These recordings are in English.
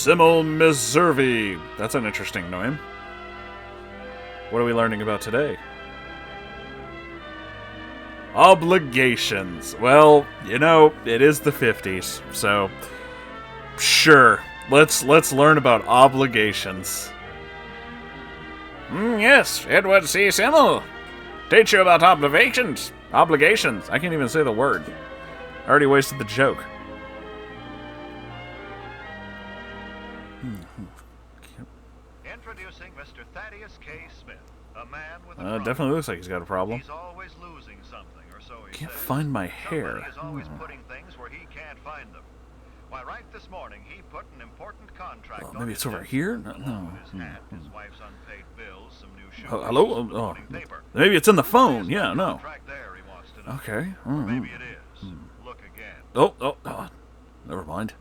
Simmel Miservi. That's an interesting name. What are we learning about today? Obligations. Well, you know, it is the 50s, so sure. Let's learn about obligations. Yes, Edward C. Simmel. Teach you about obligations. Obligations. I can't even say the word. I already wasted the joke. Introducing Mr. Thaddeus K. Smith, a man with a definitely looks like he's got a problem. He's always losing something, or so he Can't says. find my hair. Somebody is always putting things where he can't find them. Why, right this morning, he put an important contract on maybe his it's over desk, here? along No. with his hat, his wife's unpaid bills, some new shoes, Hello? some Oh, loading paper. maybe it's in the phone. There's Yeah, no. contract there, he wants to know. Okay. Or maybe it is. Look again. Oh, never mind.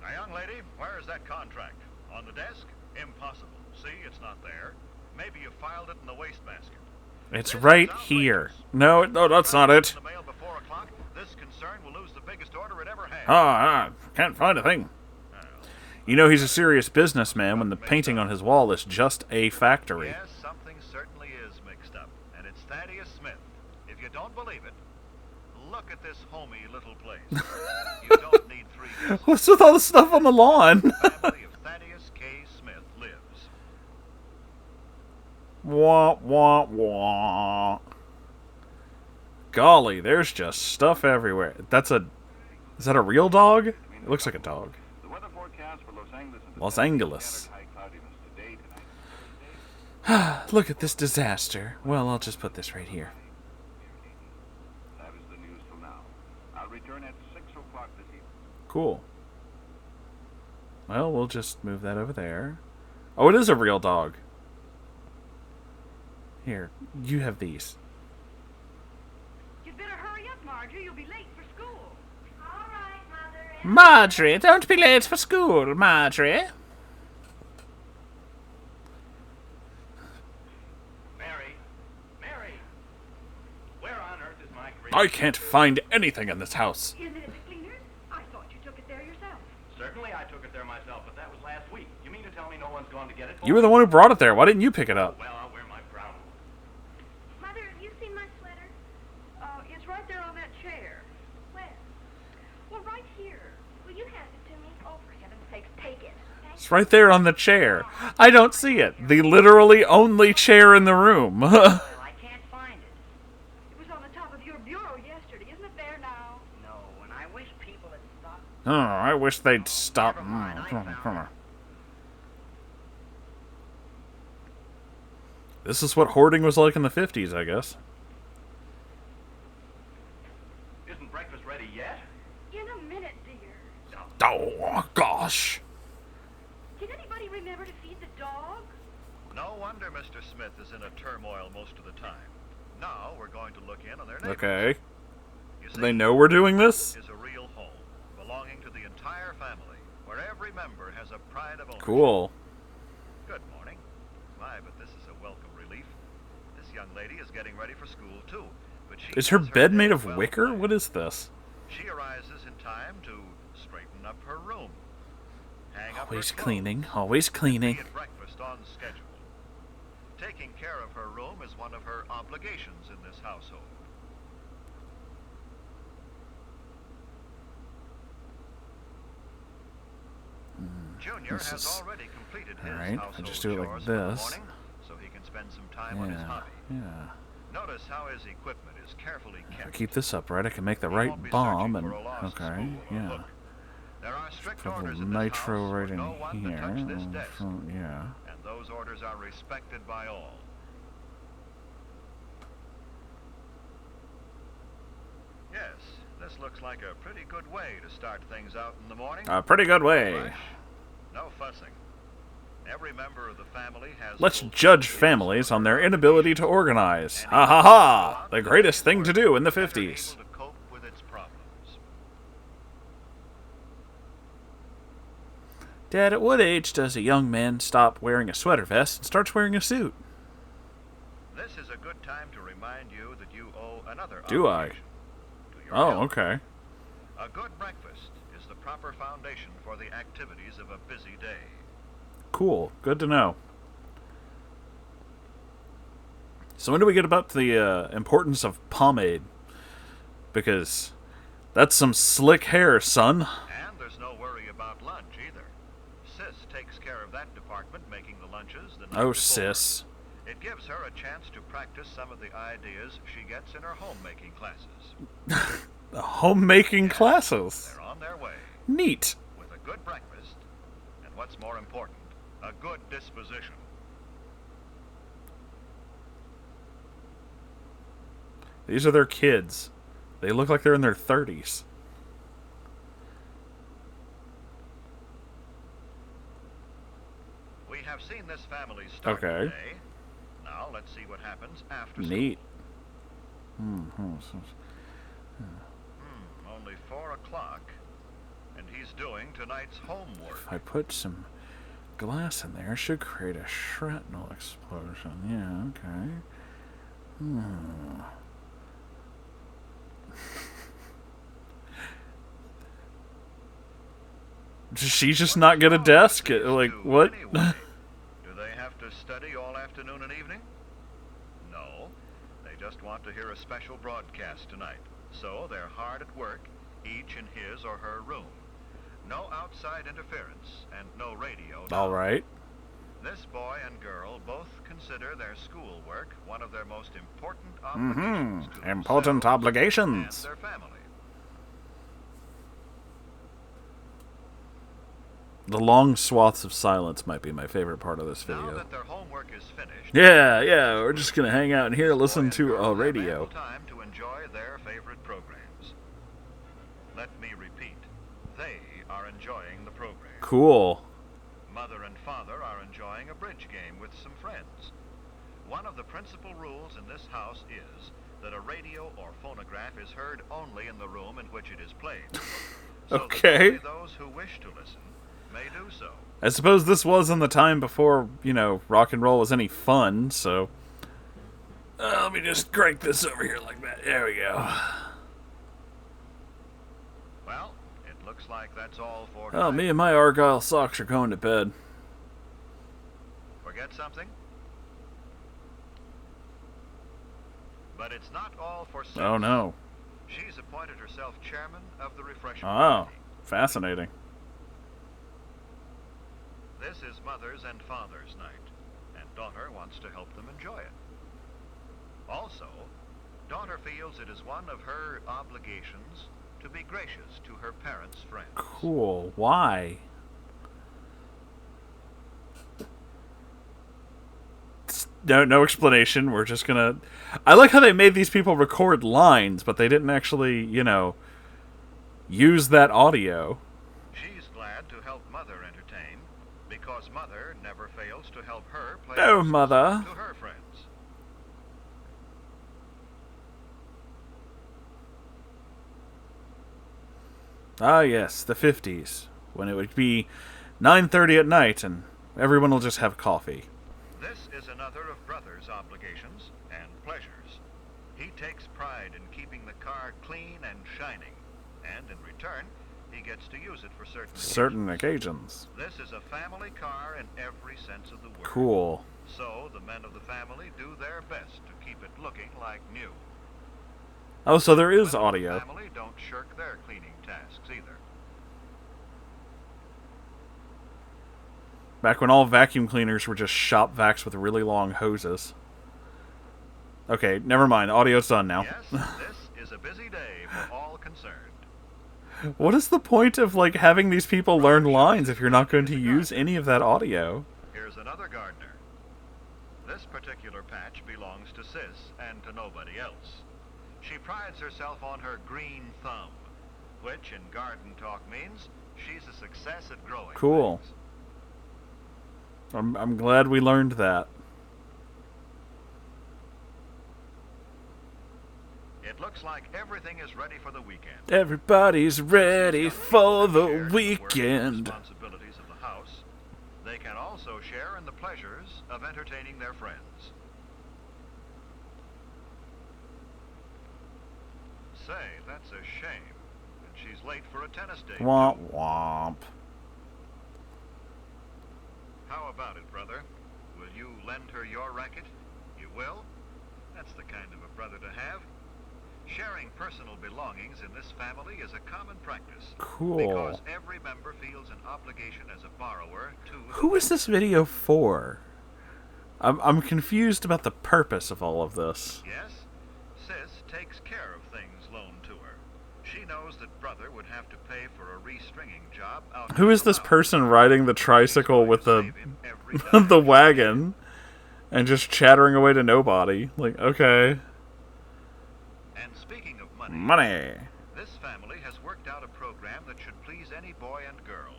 Now, young lady, where is that contract? On the desk? Impossible. See, it's not there. Maybe you filed it in the wastebasket. It's This right is here. outrageous. No, that's not it. In the mail before o'clock, this concern will lose the biggest order it ever had. Can't find a thing. You know he's a serious businessman when the painting on his wall is just a factory. Yes, something certainly is mixed up, and it's Thaddeus Smith. If you don't believe it, look at this homey little place. You don't need 3 guesses. What's with all the stuff on the lawn? The family of Thaddeus K. Smith lives. Wah, wah, wah. Golly, there's just stuff everywhere. Is that a real dog? It looks like a dog. The weather forecast for Los Angeles. Look at this disaster. Well, I'll just put this right here. That is the news for now. I'll return at 6 o'clock this evening. Cool. Well, we'll just move that over there. Oh, it is a real dog. Here, you have these. You'd better hurry up, Marjorie. You'll be late for school. All right, Mother. Marjorie, don't be late for school, Marjorie. Mary! Where on earth is my great... I can't find anything in this house. Isn't it at the cleaners? I thought you took it there yourself. Certainly I took it there myself, but that was last week. You mean to tell me no one's gone to get it? You were the one who brought it there. Why didn't you pick it up? Well, I'll wear my brown one. Mother, have you seen my sweater? It's right there on that chair. Where? Well, right here. Will you hand it to me? Oh, for heaven's sakes, take it. It's right there on the chair. I don't see it. The literally only chair in the room. Well, I can't find it. It was on the top of your bureau yesterday. Isn't it there now? No, and I wish people had stopped. Oh, I wish they'd stop. Never mind, I found it. This is what hoarding was like in the 50s, I guess. Isn't breakfast ready yet? In a minute, dear. Oh, gosh. Did anybody remember to feed the dog? No wonder Mr. Smith is in a turmoil most of the time. Now we're going to look in on their neighbors. Okay. You Do see, they know we're doing this? is a real home, belonging to the entire family, where every member has a pride of ownership. Cool. Good morning. My, but this is a welcome relief. This young lady is getting ready for school, too. But she Is her has bed day made of well wicker? planned. What is this? She arises in time to straighten up her room. Hang up Always her clothes, cleaning, always cleaning. be at breakfast on schedule. Taking care of her room is one of her obligations in this household. Junior This has is- already completed his Alright, I household just do it like chores for the this. morning, so he can spend some time on his Yeah, hobby. yeah. Notice how his equipment is carefully If I kept. keep this upright, I can make the He right won't be bomb searching and... for a lost Okay, spool or yeah. hook. There are strict Put a orders little in this nitro house right for in no one to here. touch this desk, Yeah. and those orders are respected by all. Yes, this looks like a pretty good way to start things out in the morning. A pretty good way. Fresh, no fussing. Every member of the family has. Let's full judge duties families for on their their inability to obligations, organize. and Ha ha ha! The greatest thing to do in the better 50s. able to cope with its problems. Dad, at what age does a young man stop wearing a sweater vest and starts wearing a suit? This is a good time to remind you that you owe another Do I? obligation to your Oh, health. okay. A good breakfast is the proper foundation for the activities of a busy day. Cool. Good to know. So when do we get about the importance of pomade? Because that's some slick hair, son. And there's no worry about lunch either. Sis takes care of that department, making the lunches the night Oh, before. sis. It gives her a chance to practice some of the ideas she gets in her homemaking classes. The homemaking classes. They're on their way. Neat. With a good breakfast, and what's more important, a good disposition. These are their kids. They look like they're in their 30s. We have seen this family start Okay. today. Now let's see what happens after Neat. school. Only 4 o'clock, and he's doing tonight's homework. If I put some glass in there, it should create a shrapnel explosion. Yeah, okay. Does she just not get a desk? Like, what? Anyway, do they have to study all afternoon and evening? No. They just want to hear a special broadcast tonight. So they're hard at work, each in his or her room. No outside interference and no radio. All right. This boy and girl both consider their schoolwork one of their most important obligations to Important themselves obligations. and their family. The long swaths of silence might be my favorite part of this Now video. that their homework is finished, Yeah, we're just gonna hang out in here and listen boy and to girl a have radio. ample time to enjoy their favorite programs. Let me repeat, they are enjoying the program. Cool. Mother and father are enjoying a bridge game with some friends. One of the principal rules in this house is that a radio or phonograph is heard only in the room in which it is played. So Okay. that only those who wish to listen may do so. I suppose this was in the time before, rock and roll was any fun, so... let me just crank this over here like that. There we go. Well, it looks like that's all for Oh, tonight. me and my Argyle socks are going to bed. Forget something? But it's not all for Sis. Oh, no. She's appointed herself chairman of the refreshment Oh, committee. fascinating. This is Mother's and Father's night, and daughter wants to help them enjoy it. Also, daughter feels it is one of her obligations to be gracious to her parents' friends. Cool. Why? No explanation. We're just gonna... I like how they made these people record lines, but they didn't actually, use that audio. She's glad to help Mother entertain, because Mother never fails to help her play Oh, hostess Mother. to her friends. Ah, yes, the 50s, when it would be 9:30 at night and everyone will just have coffee. This is another of Brother's obligations and pleasures. He takes pride in keeping the car clean and shining, and in return, he gets to use it for Certain occasions. This is a family car in every sense of the word. Cool. So the men of the family do their best to keep it looking like new. Oh, so there is Women of the audio. family don't shirk their cleaning tasks either. Back when all vacuum cleaners were just shop vacs with really long hoses. Okay, never mind. Audio's done now. Yes, this is a busy day for all concerned. What is the point of, having these people learn lines if you're not going to use any of that audio? Here's another gardener. This particular patch belongs to Sis and to nobody else. She prides herself on her green thumb, which in garden talk means she's a success at growing Cool. things. I'm glad we learned that. It looks like everything is ready for the weekend. Everybody's ready for the Share in work and weekend. responsibilities of the house. They can also share in the pleasures of entertaining their friends. say, that's a shame. And she's late for a tennis date. Womp womp. How about it, brother? Will you lend her your racket? You will? That's the kind of a brother to have. Sharing personal belongings in this family is a common practice. Cool. Because every member feels an obligation as a borrower to... Who is this video for? I'm confused about the purpose of all of this. Yes, Sis takes care of things loaned to her. She knows that brother would have to pay for a restringing job out... Who is this person riding the tricycle with the the wagon and just chattering away to nobody? Like, okay. And speaking of money, Money. this family has worked out a program that should please any boy and girl,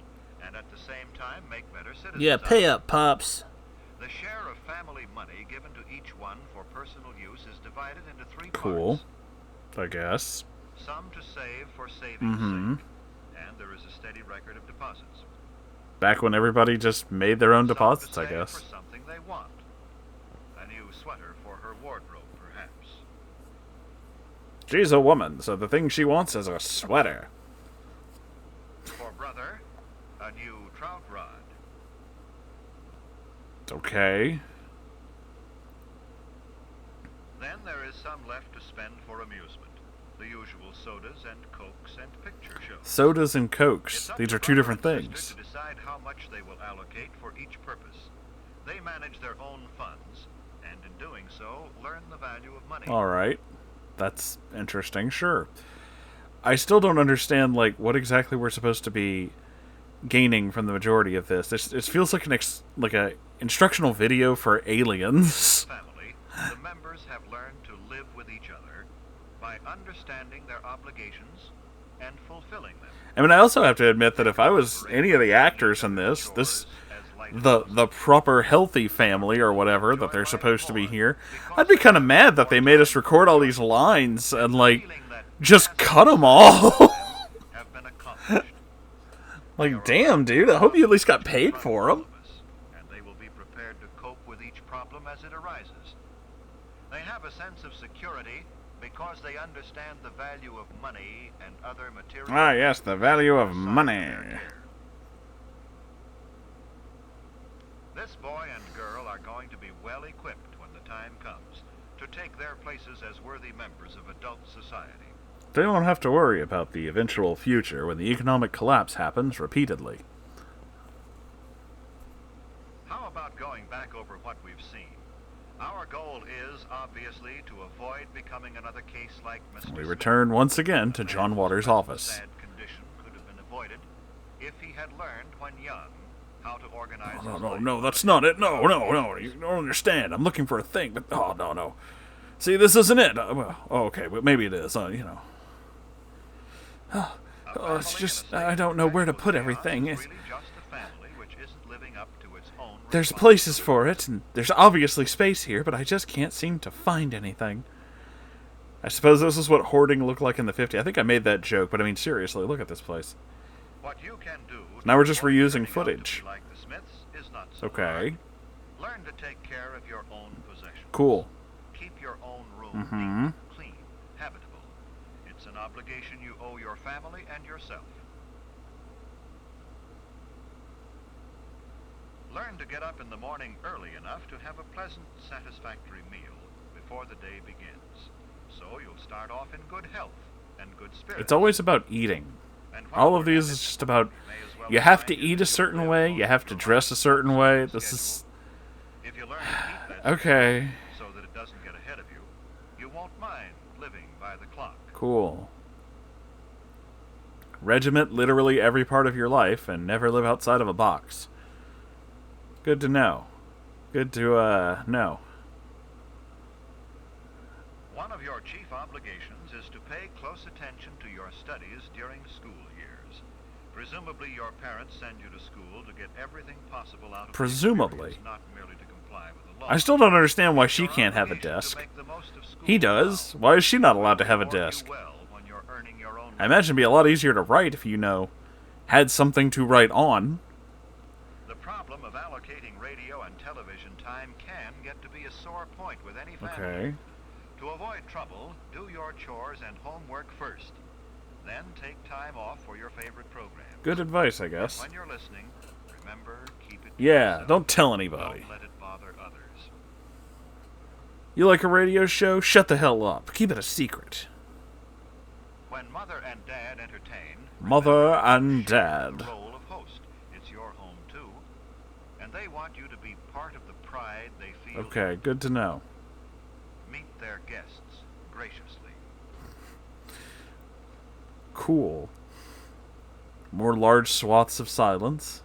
and at the same time make better citizens. Yeah, out pay of up, Pops. The share of family money given to each one for personal use is divided into three Cool. parts. I guess. Some to save for saving's sake, and there is a steady record of deposits. Back when everybody just made their own Some to deposits, I save guess. for something they want. A new sweater for her wardrobe, perhaps. She's a woman, so the thing she wants is a sweater. For brother, a new trout rod. Okay. Then there is some left to spend for amusement. The usual sodas and cokes and picture shows. Sodas and cokes. It's up These to are two brother different and sister things. to decide how much they will allocate for each purpose. They manage their own funds, and in doing so, learn the value of money. Alright. That's interesting, sure. I still don't understand, like, what exactly we're supposed to be gaining from the majority of this. It feels like like a instructional video for aliens. Family, the members have learned to live with each other by understanding their obligations and fulfilling them. I mean, I also have to admit that if I was any of the actors in this, the proper healthy family or whatever that they're supposed to be here, I'd be kind of mad that they made us record all these lines and, like, just cut them all. Have been accomplished. Like, damn, dude, I hope you at least got paid for them. And they will be prepared to cope with each problem as it arises. They have a sense of security because they understand the value of money and other material... Ah, yes, the value of money. This boy and girl are going to be well equipped when the time comes to take their places as worthy members of adult society. They don't have to worry about the eventual future when the economic collapse happens repeatedly. How about going back over what we've seen? Our goal is, obviously, to avoid becoming another case like Mr. We Smith. return once again to John Waters' office. Sad condition could have been avoided if he had learned when young how to organize his life. No, that's not it. No, you don't understand. I'm looking for a thing, but no. See, this isn't it. Okay, but maybe it is, you know. It's just, I don't know where to put everything. There's places for it, and there's obviously space here, but I just can't seem to find anything. I suppose this is what hoarding looked like in the 50s. I think I made that joke, but I mean, seriously, look at this place. What you can do Now we're just reusing footage. like the Smiths is not so Okay. hard. Learn to take care of your own possessions. Cool. Keep your own room neat, clean, habitable. It's an obligation you owe your family and yourself. Learn to get up in the morning early enough to have a pleasant, satisfactory meal before the day begins. So you'll start off in good health and good spirits. It's always about eating. And All of these is just about, you have to eat a certain way, you have to dress a certain way. This is... If you learn to keep that Okay. so that it doesn't get ahead of you, you won't mind living by the clock. Cool. Regiment literally every part of your life and never live outside of a box. Good to know. Good to, know. One of your chief obligations is to pay close attention to your studies during school years. Presumably your parents send you to school to get everything possible out of the Presumably. experience, not merely to comply with the law. I still don't understand why she Your can't have a obligation to desk. make the most of school He does. now. Why is she not allowed to have a Reward you desk? well when you're earning your own I imagine it'd be a lot easier to write if you had something to write on. The problem of allocating radio and television time can get to be a sore point with any family. Okay. To avoid trouble, do your chores and homework first. Then take time off for your favorite program. Good advice, I guess. When you're listening, remember, keep it to Yeah, yourself. don't tell anybody. Don't let it bother others. You like a radio show? Shut the hell up. Keep it a secret. When Mother and Dad entertain, Mother remember, and share Dad. the role of host. It's your home too, and they want you to be part of the pride they feel. Okay, good to know. Meet their guests graciously. Cool. More large swaths of silence.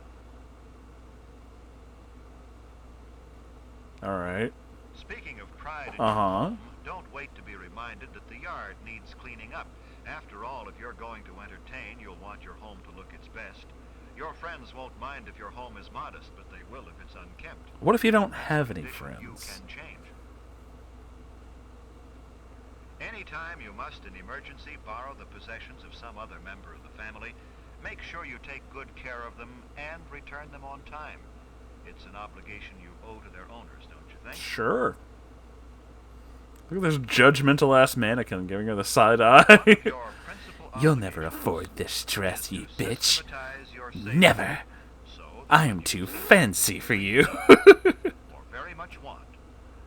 Alright. Speaking of pride in Uh-huh. your home, don't wait to be reminded that the yard needs cleaning up. After all, if you're going to entertain, you'll want your home to look its best. Your friends won't mind if your home is modest, but they will if it's unkempt. What if you don't have any Condition You friends? can change. Anytime you must, in emergency, borrow the possessions of some other member of the family, make sure you take good care of them and return them on time. It's an obligation you owe to their owners, don't you think? Sure. Look at this judgmental ass mannequin giving her the side eye. Your principal You'll never obligation afford this dress, is you to bitch. systematize your savings Never. so that I when am you too need fancy for you. or very much want,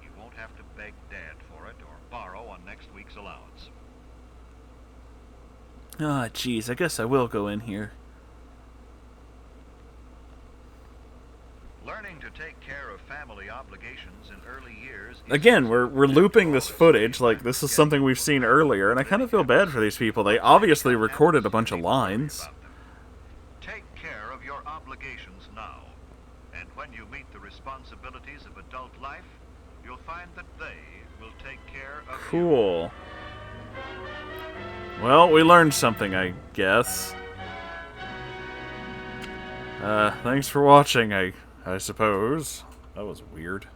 you won't have to beg Dad for it or borrow on next week's allowance. Ah, jeez, I guess I will go in here. Learning to take care of family obligations in early years is Again, we're looping this footage like this is something we've seen earlier, and I kind of feel bad for these people. They obviously recorded a bunch of lines. Take care of your obligations now, and when you meet the responsibilities of adult life, you'll find that they will take care of you. Cool. Well, we learned something, I guess. Thanks for watching, I suppose. That was weird.